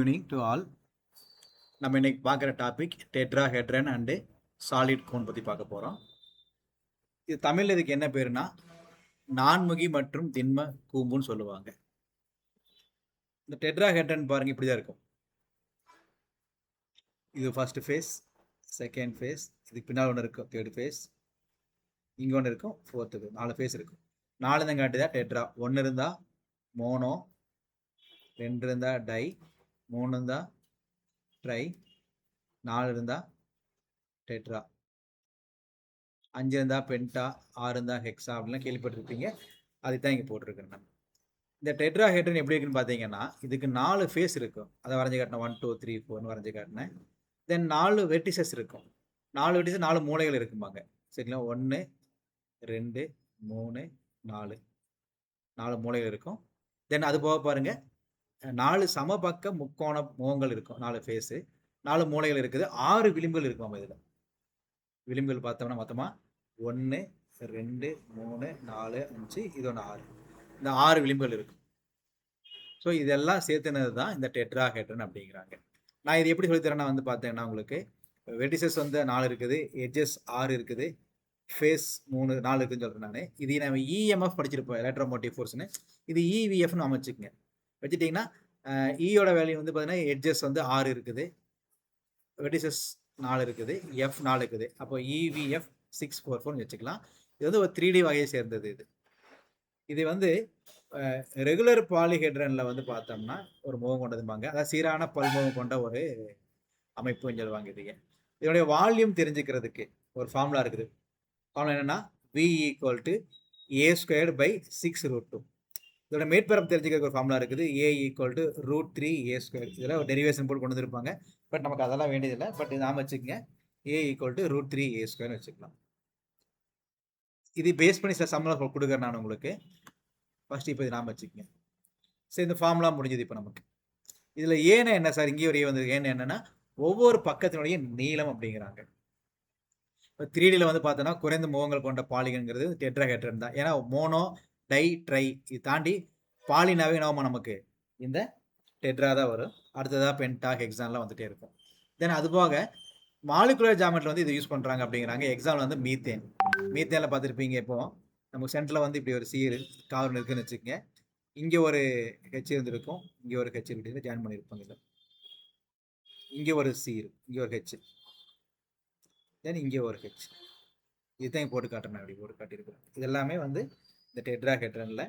Evening to all. நம்ம இன்னைக்கு பார்க்குற டாபிக் டெட்ராஹெட்ரன் அண்டு சாலிட் கோன் பற்றி பார்க்க போகிறோம். இது தமிழில் இதுக்கு என்ன பேருனா நான்முகி மற்றும் திண்ம கூம்புன்னு சொல்லுவாங்க. இந்த டெட்ராஹெட்ரன் பாருங்க இப்படி தான் இருக்கும். இது ஃபர்ஸ்ட் ஃபேஸ், செகண்ட் ஃபேஸ், இதுக்கு பின்னால் ஒன்று இருக்கும் தேர்ட் ஃபேஸ், இங்கே ஒன்று இருக்கும் ஃபோர்த்து ஃபேஸ், 4 ஃபேஸ் இருக்கும். 4 தான் காட்டி தான் டெட்ரா. 1 இருந்தால் மோனோ, 2 இருந்தால் டை, 3 இருந்தால் ட்ரை, 4 இருந்தால் டெட்ரா, 5 இருந்தால் பென்டா, 6 இருந்தால் ஹெக்ஸா அப்படிலாம் கேள்விப்பட்டிருப்பீங்க. அதுதான் இங்கே போட்டிருக்கேன் நான். இந்த டெட்ராஹெட்ரன் எப்படி இருக்குன்னு பார்த்தீங்கன்னா இதுக்கு 4 ஃபேஸ் இருக்கும். அதை வரைஞ்சி காட்டினேன், 1 2 3 4ன்னு வரைஞ்சி காட்டினேன். தென் 4 வெர்டிசஸ் இருக்கும். 4 வெர்டிசஸ் 4 மூலைகள் இருக்குமாங்க. சரிங்களா? 1 2 3 4 4 மூலைகள் இருக்கும். தென் அது போக பாருங்க 4 சமபக்க முக்கோண முகங்கள் இருக்கும். 4 ஃபேஸு, 4 மூலைகள் இருக்குது, 6 விளிம்புகள் இருக்குமாம். இதில் விளிம்புகள் பார்த்தோம்னா மொத்தமாக 1 2 3 4 5 இது ஒன்று 6, இந்த 6 விளிம்புகள் இருக்கும். ஸோ இதெல்லாம் சேர்த்துனது தான் இந்த டெட்ராஹெட்ரன் அப்படிங்கிறாங்க. நான் இது எப்படி சொல்லித்தரேன்னா பார்த்தேன்னா உங்களுக்கு வெர்டிசஸ் 4 இருக்குது, எட்ஜஸ் 6 இருக்குது, ஃபேஸ் 4 இருக்குதுன்னு சொல்கிறேன் நான். இது நம்ம இஎம்எஃப் படிச்சிருப்போம், எலக்ட்ரோமோட்டிவ் ஃபோர்ஸ்னு. இது இவிஎஃப்னு அமைச்சுக்குங்க. வச்சுட்டிங்கன்னா ஈயோட வேல்யூ பார்த்தீங்கன்னா எட்ஜஸ் 6 இருக்குது, வெர்டிசஸ் 4 இருக்குது, எஃப் 4 இருக்குது. அப்போ இவிஎஃப் 644 வச்சுக்கலாம். இது ஒரு 3D வகையை சேர்ந்தது. இது ரெகுலர் பாலிஹெட்ரனில் பார்த்தோம்னா ஒரு முகம் கொண்டதுமாங்க. அதாவது சீரான பல்முகம் கொண்ட ஒரு அமைப்புன்னு சொல்லுவாங்க. இதனுடைய வால்யூம் தெரிஞ்சுக்கிறதுக்கு ஒரு ஃபார்முலா இருக்குது. ஃபார்முலா என்னன்னா V = a²/6√2. இதோட மேற்பரப்பு தெரிஞ்சுக்கிறதுக்கு ஒரு ஃபார்முலா இருக்குது, A = √3a². இதில் ஒரு டெரிவேஷன் போட்டு கொண்டு வந்துருப்பாங்க. பட் நமக்கு அதெல்லாம் வேண்டியதில்லை. பட் நாம வச்சுக்கோங்க, A = √3a² வச்சுக்கலாம். இது பேஸ் பண்ணி சில சம்மில் கொடுக்குறேன் நான் உங்களுக்கு. ஃபர்ஸ்ட் இப்போ இது நாம வச்சுக்கோங்க. சரி, இந்த ஃபார்முலா முடிஞ்சது. இப்போ நமக்கு இதில் ஏன்னா என்ன சார், இங்கே ஒரு ஏ வந்து ஏன்னு என்னன்னா ஒவ்வொரு பக்கத்தினுடைய நீளம் அப்படிங்கிறாங்க. இப்போ 3Dயில் பார்த்தோன்னா குறைந்த முகங்கள் கொண்ட பாலிகன்கிறது டெட்ராஹெட்ரன் தான். ஏன்னா மோனோ, டை, ட்ரை இது தாண்டி பாலினாவே என்னவோ நமக்கு இந்த டெட்ரா தான் வரும். அடுத்ததாக பென்டா, ஹெக்ஸான்லாம் வந்துட்டே இருக்கும். தென் அது போக மாலிகுலர் ஜாமெட்ரியில் இது யூஸ் பண்ணுறாங்க அப்படிங்கிறாங்க. Example methane. மீத்தேனில் பார்த்துருப்பீங்க. இப்போ நமக்கு சென்டரில் இப்படி ஒரு சீர் கார்பன் இருக்குன்னு வச்சுக்கோங்க. இங்கே ஒரு ஹெச் இருந்திருக்கும், இங்கே ஒரு ஹெச் இருக்கு, ஜாயின் பண்ணியிருப்பாங்க. இல்லை, இங்கே ஒரு சீர், இங்கே ஒரு ஹெச், தென் இங்கே ஒரு ஹெச். இதுதான் போட்டு காட்டுறேன், அப்படி போட்டு காட்டியிருக்கிறேன். இது எல்லாமே இந்த டெட்ராஹெட்ரனில்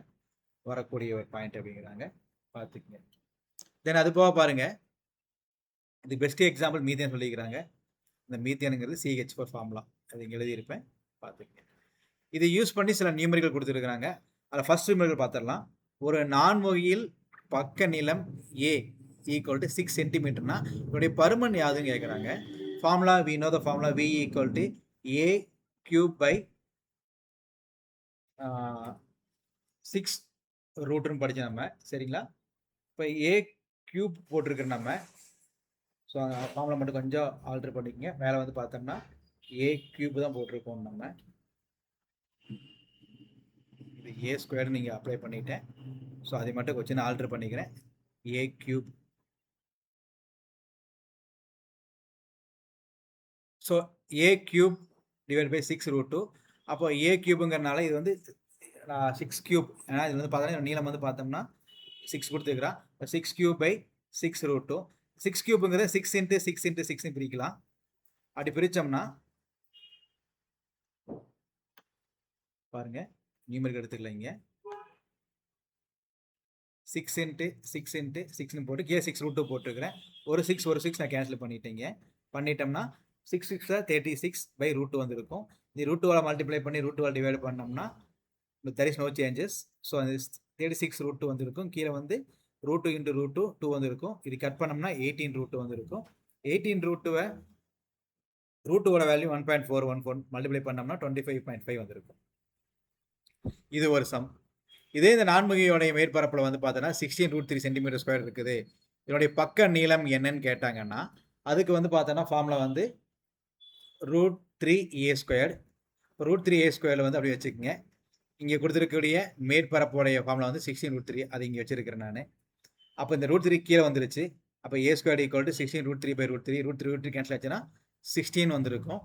வரக்கூடிய ஒரு பாயிண்ட் அப்படிங்கிறாங்க. பார்த்துக்குங்க. தென் அது போக பாருங்க, இது பெஸ்ட் எக்ஸாம்பிள் மீத்தேன் சொல்லிக்கிறாங்க. இந்த மீத்தேனுங்கிறது CH4 ஃபார்முலா, அது இங்கே எழுதியிருப்பேன், பார்த்துக்குங்க. இதை யூஸ் பண்ணி சில நியூமரிகள் கொடுத்துருக்குறாங்க. அதில் ஃபர்ஸ்ட் நியூமரிகள் பார்த்துடலாம். ஒரு நான்முகியில் பக்க நீளம் A = 6 சென்டிமீட்டர்னா இதனுடைய பருமன் யாதுன்னு கேட்குறாங்க. Formula we know the formula V = a³/6√ன்னு படித்தோம் நம்ம. சரிங்களா? இப்போ a³ போட்டிருக்கிற நம்ம. ஸோ ஃபார்முலா மட்டும் கொஞ்சம் ஆல்ட்ரு பண்ணிக்கோங்க. மேலே பார்த்தோம்னா a³ தான் போட்டிருக்கோம் நம்ம. இது a² நீங்கள் அப்ளை பண்ணிட்டேன். ஸோ அதை மட்டும் கொஞ்சம் ஆல்ட்ரு பண்ணிக்கிறேன். a³. So a³ / 6√2. அப்போ a³ங்கிறனால இது 6³. ஏன்னா இது பார்த்தோன்னா நீளம் பார்த்தோம்னா 6 கொடுத்துருக்குறான். 6³/6√2. 6³ 6 × 6 × 6ன்னு பிரிக்கலாம். அப்படி பிரித்தோம்னா பாருங்க, நியூமரிக்கல் எடுத்துக்கலாம். இங்கே 6 × 6 × 6ன்னு போட்டு கே 6√2 போட்டுருக்கிறேன். ஒரு 6 நான் கேன்சல் பண்ணிட்டேங்க. பண்ணிட்டோம்னா 6 6 36/√2 வந்திருக்கும். இது √2 மல்டிப்ளை பண்ணி √2 டிவைட் பண்ணோம்னா there is no changes. So அது 36√2 வந்திருக்கும். கீழே √2 × √2 2 வந்திருக்கும். இது கட் பண்ணோம்னா 18√2 வந்திருக்கும். 18√2 √2 வேல்யூ 1.414 மல்டிப்ளை பண்ணோம்னா 25.5 வந்திருக்கும். இது ஒரு சம். இதே இந்த நான்முகியோடைய மேற்பரப்பில் பார்த்தோன்னா 16√3 cm² இருக்குது. இதனுடைய பக்க நீளம் என்னன்னு கேட்டாங்கன்னா அதுக்கு பார்த்தோன்னா ஃபார்முலா √3a². √3a² அப்படி வச்சுக்கோங்க. இங்கே கொடுத்துருக்கக்கூடிய மேற்பரப்புடைய ஃபார்முலா 16√3, அது இங்கே வச்சிருக்கிறேன் நான். அப்போ இந்த √3 கீழே வந்துருச்சு. அப்போ ஏ ஸ்கொயர் ஈக்குவல் டு 16 √3/√3 √3 கேன்சல் ஆச்சுன்னா 16 வந்திருக்கும்.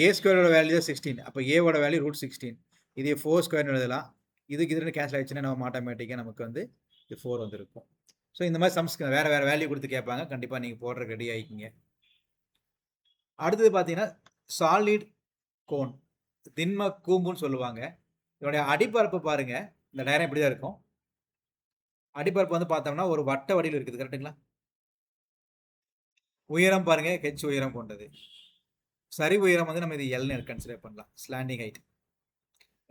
ஏ ஸ்கொயரோட வேல்யூ 16, அப்போ ஏவோட வேல்யூ √16. இது 4 ஸ்கொயர்னு எழுதலாம். இதுக்கு இது கேன்சல் ஆயிடுச்சுன்னா நம்ம ஆட்டோமேட்டிக்காக நமக்கு வந்து இது 4 வந்திருக்கும். ஸோ இந்த மாதிரி சம்ஸ் வேறு வேறு வேல்யூ கொடுத்து கேட்பாங்க. கண்டிப்பாக நீங்கள் போடுறதுக்கு ரெடி ஆகிக்கிங்க. அடுத்தது பார்த்தீங்கன்னா சாலிட் கோன், திண்ம கூம்புன்னு சொல்லுவாங்க. இதோடைய அடிப்பரப்பு பாருங்க, இந்த டயரம் இப்படி தான் இருக்கும். அடிப்பரப்பு வந்து பார்த்தோம்னா ஒரு வட்ட வடிவில் இருக்குது, கரெக்டுங்களா? உயரம் பாருங்க ஹெச் உயரம் கொண்டது. சரி உயரம் வந்து நம்ம இது எல்னு கன்சிடர் பண்ணலாம், ஸ்லாண்டிங் ஹைட்.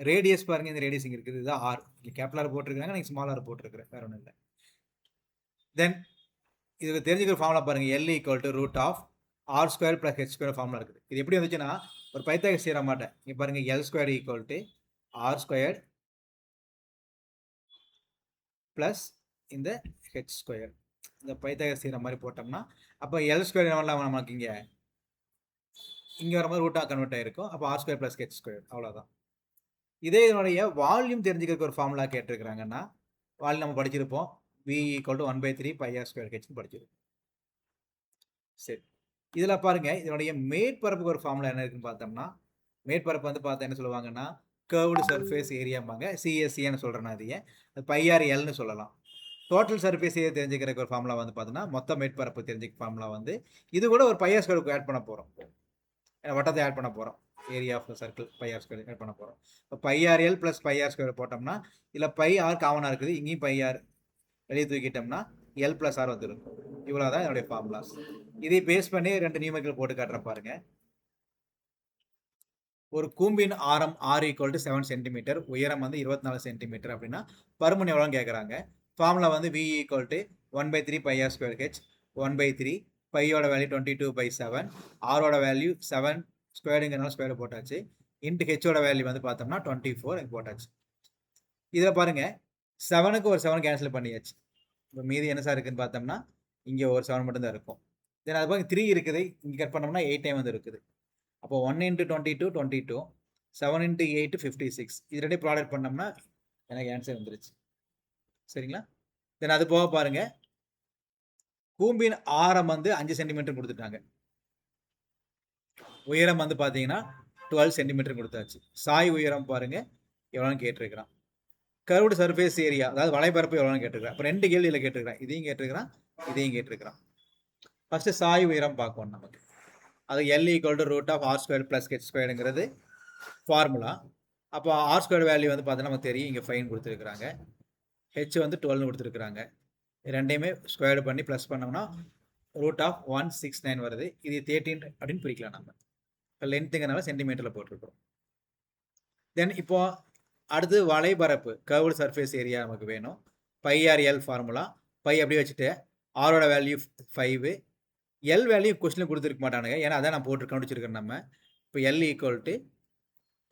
ரேடியஸ் பாருங்க, இந்த ரேடியஸ் இங்கே இருக்குது, இதுதான் ஆர். இங்கே கேபிட்டல் ஆர் போட்டிருக்காங்க, நீங்கள் ஸ்மால் ஆர் போட்டிருக்கிறேன், வேற ஒன்றும் இல்லை. தென் இதுக்கு தெரிஞ்சுக்கிற ஃபார்முலா பாருங்க, L equal to √r² + h² formula இருக்குது. இது எப்படி வந்துச்சுன்னா ஒரு பைத்தாகரஸ் தியரம் மாட்டேன். இங்கே பாருங்க, L² equal to r² plus இந்த h². இந்த பைத்தாகரஸ் தியரம் மாதிரி போட்டோம்னா அப்போ L² என்னவெல்லாம் நமக்கு இங்கே வர மாதிரி ரூட்டாக கன்வெர்ட் ஆகிருக்கும். அப்போ r² + h², அவ்வளோதான். இதே இதனுடைய வால்யூம் தெரிஞ்சுக்கிறதுக்கு ஒரு ஃபார்முலா கேட்டிருக்கிறாங்கன்னா, வால்யூம் நம்ம படிச்சிருப்போம், v ஈக்குவல் டு 1/3 πr²h படிச்சிருப்போம். சரி, இதில் பாருங்க, இதனுடைய மேற்பரப்புக்கு ஒரு ஃபார்முலா என்ன இருக்குன்னு பார்த்தோம்னா, மேற்பரப்பு வந்து பார்த்தா என்ன சொல்லுவாங்கன்னா கர்வ்டு சர்ஃபேஸ் ஏரியாம்பாங்க, சிஎஸ்சின்னு சொல்கிறேன். அதையே πrlன்னு சொல்லலாம். டோட்டல் சர்ஃபேஸ் ஏரியா தெரிஞ்சுக்கிறதுக்கு ஒரு ஃபார்முலா வந்து பார்த்தோன்னா, மொத்த மேற்பரப்பு தெரிஞ்சுக்க ஃபார்முலா வந்து இது கூட ஒரு πr² ஆட் பண்ண போகிறோம். வட்டத்தை ஆட் பண்ண போகிறோம், area of the circle πr² add பண்ண போகிறோம். இப்போ πrl + πr² போட்டோம்னா இதில் πr காமனாக இருக்குது, இங்கேயும் πr வெளியே தூக்கிட்டோம்னா l + r வந்துடும். இவ்வளோ தான் என்னுடைய ஃபார்முலாஸ். இதை பேஸ் பண்ணி 2 நியூமெரிக்கல் போட்டு காட்டுறேன் பாருங்க. ஒரு கூம்பின் ஆரம் r ஈக்குவல் டு 7 சென்டிமீட்டர், உயரம் வந்து 24 சென்டிமீட்டர் அப்படின்னா பருமன் எவ்வளோன்னு கேட்குறாங்க. ஃபார்முலா வந்து v ஈக்குவல் டு 1/3 πr²h, 1/3 பையோட வேல்யூ 22/7, ஆரோட வேல்யூ 7 ஸ்கொயருங்கிறனால ஸ்கொயர் போட்டாச்சு, இன்ட்டு ஹெச்சோட வேல்யூ வந்து பார்த்தோம்னா 24 போட்டாச்சு. இதில் பாருங்க, 7க்கு ஒரு 7 கேன்சல் பண்ணியாச்சு. இப்போ மீதி என்ன சார் இருக்குன்னு பார்த்தோம்னா இங்கே ஒரு 7 மட்டும்தான் இருக்கும். தென் அது பாருங்க 3 இருக்குது, இங்கே கட் பண்ணோம்னா 8 டைம் வந்து இருக்குது. அப்போ 1 × 22 22, 7 × 8 56. இது ரெண்டே ப்ராடக்ட் பண்ணோம்னா எனக்கு ஆன்சர் வந்துருச்சு. சரிங்களா? தென் அது போக பாருங்க, கூம்பின் ஆரம் வந்து 5 சென்டிமீட்டர் கொடுத்துட்டாங்க, உயரம் வந்து பார்த்தீங்கன்னா 12 சென்டிமீட்டர் கொடுத்தாச்சு. சாய் உயரம் பாருங்க எவ்வளோன்னு கேட்டிருக்கிறான். கர்வ்டு சர்ஃபேஸ் ஏரியா, அதாவது வளைபரப்பு எவ்வளோன்னு கேட்டிருக்கிறான். இப்போ 2 கேள்வியில் கேட்டிருக்கிறான், இதையும் கேட்டிருக்கிறான், இதையும் கேட்டிருக்கிறான். ஃபர்ஸ்ட் சாய் உயரம் பார்க்கணும் நமக்கு. அது L ஈக்குவல் டு √r² + h²ங்கிறது ஃபார்முலா. அப்போ r² வேல்யூ வந்து பார்த்தோன்னா நமக்கு தெரியும், இங்கே 5 கொடுத்துருக்குறாங்க, h வந்து 12 கொடுத்துருக்குறாங்க. ரெண்டையுமே ஸ்கொயர்டு பண்ணி ப்ளஸ் பண்ணோம்னா √169 வருது. இது 13 அப்படின்னு பிரிக்கலாம் நம்ம. இப்போ லென்த்துங்கிறனால சென்டிமீட்டரில் போட்டிருக்கிறோம். தென் இப்போ அடுத்து வளைபரப்பு கர்வ்டு சர்ஃபேஸ் ஏரியா நமக்கு வேணும். πrl ஃபார்முலா, பை அப்படியே வச்சுட்டு ஆரோட வேல்யூ 5, எல் வேல்யூ கொஸ்டினில் கொடுத்துருக்க மாட்டானுங்க, ஏன்னா அதான் நான் போட்டு கண்டுபிடிச்சிருக்கேன் நம்ம. இப்போ எல் ஈக்குவல் டு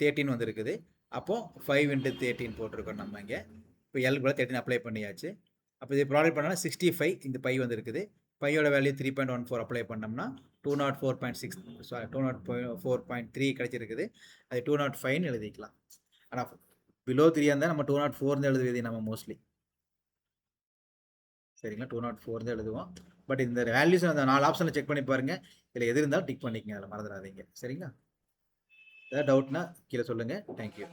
13 வந்துருக்குது, அப்போது 5 × 13 போட்டிருக்கோம் நம்ம இங்கே. இப்போ எல் கூட 13 அப்ளை பண்ணியாச்சு. அப்போ இது ப்ராடக்ட் பண்ணோன்னா 65, இந்த பை வந்துருக்குது. பையோட வேல்யூ 3.14 அப்ளை பண்ணோம்னா 204.6 சாரி 204.3 கிடைச்சிருக்குது. அது 205 எழுதிக்கலாம். ஆனால் பிலோ 3 இருந்தால் நம்ம 204 எழுதுவது நம்ம மோஸ்ட்லி. சரிங்களா? 204 எழுதுவோம். பட் இந்த வேல்யூஸ் அந்த 4 ஆப்ஷனில் செக் பண்ணி பாருங்கள், இதில் எது இருந்தாலும் டிக் பண்ணிக்கங்க, அதில் மறந்துடாதீங்க. சரிங்களா? ஏதாவது டவுட்னா கீழே சொல்லுங்கள். தேங்க்யூ.